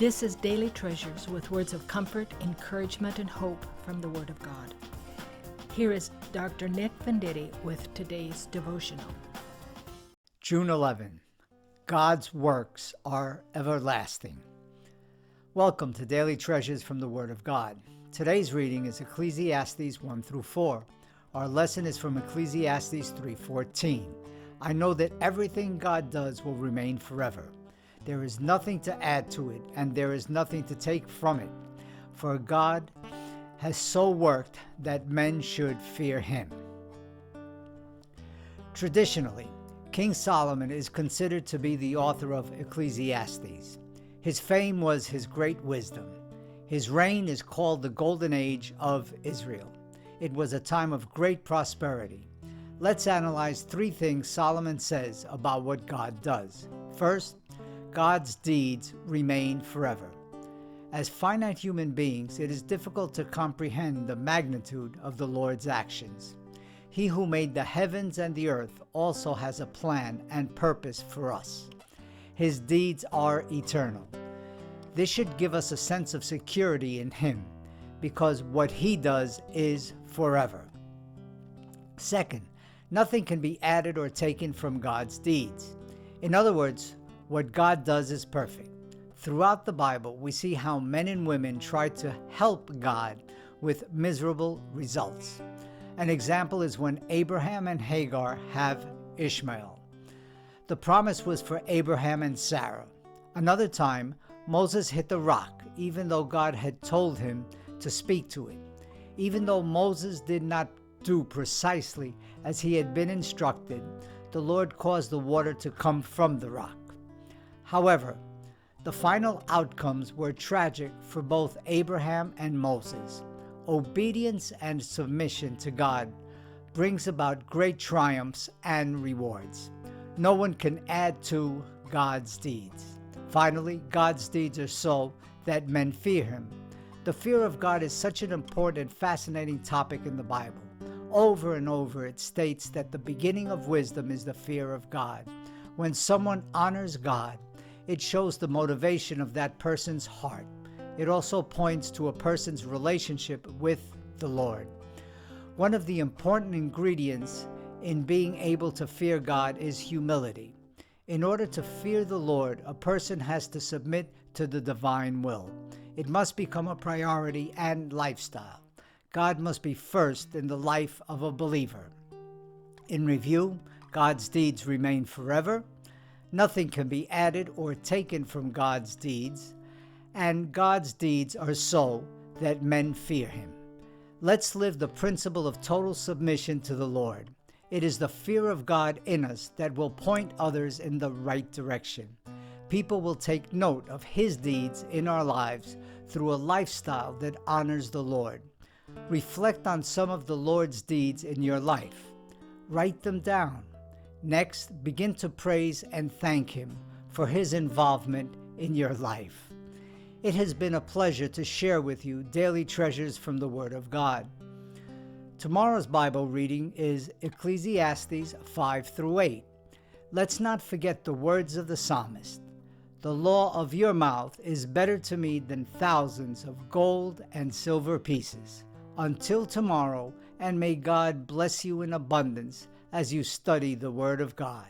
This is Daily Treasures with words of comfort, encouragement, and hope from the Word of God. Here is Dr. Nick Venditti with today's devotional. June 11. God's works are everlasting. Welcome to Daily Treasures from the Word of God. Today's reading is Ecclesiastes 1 through 4. Our lesson is from Ecclesiastes 3:14. I know that everything God does will remain forever. There is nothing to add to it, and there is nothing to take from it. For God has so worked that men should fear him. Traditionally, King Solomon is considered to be the author of Ecclesiastes. His fame was his great wisdom. His reign is called the Golden Age of Israel. It was a time of great prosperity. Let's analyze three things Solomon says about what God does. First, God's deeds remain forever. As finite human beings, it is difficult to comprehend the magnitude of the Lord's actions. He who made the heavens and the earth also has a plan and purpose for us. His deeds are eternal. This should give us a sense of security in him, because what he does is forever. Second, nothing can be added or taken from God's deeds. In other words, what God does is perfect. Throughout the Bible, we see how men and women try to help God with miserable results. An example is when Abraham and Hagar have Ishmael. The promise was for Abraham and Sarah. Another time, Moses hit the rock, even though God had told him to speak to it. Even though Moses did not do precisely as he had been instructed, the Lord caused the water to come from the rock. However, the final outcomes were tragic for both Abraham and Moses. Obedience and submission to God brings about great triumphs and rewards. No one can add to God's deeds. Finally, God's deeds are so that men fear him. The fear of God is such an important, fascinating topic in the Bible. Over and over, it states that the beginning of wisdom is the fear of God. When someone honors God, it shows the motivation of that person's heart. It also points to a person's relationship with the Lord. One of the important ingredients in being able to fear God is humility. In order to fear the Lord, a person has to submit to the divine will. It must become a priority and lifestyle. God must be first in the life of a believer. In review, God's deeds remain forever. Nothing can be added or taken from God's deeds, and God's deeds are so that men fear him. Let's live the principle of total submission to the Lord. It is the fear of God in us that will point others in the right direction. People will take note of his deeds in our lives through a lifestyle that honors the Lord. Reflect on some of the Lord's deeds in your life. Write them down. Next, begin to praise and thank him for his involvement in your life. It has been a pleasure to share with you daily treasures from the Word of God. Tomorrow's Bible reading is Ecclesiastes 5 through 8. Let's not forget the words of the psalmist. The law of your mouth is better to me than thousands of gold and silver pieces. Until tomorrow, and may God bless you in abundance as you study the Word of God.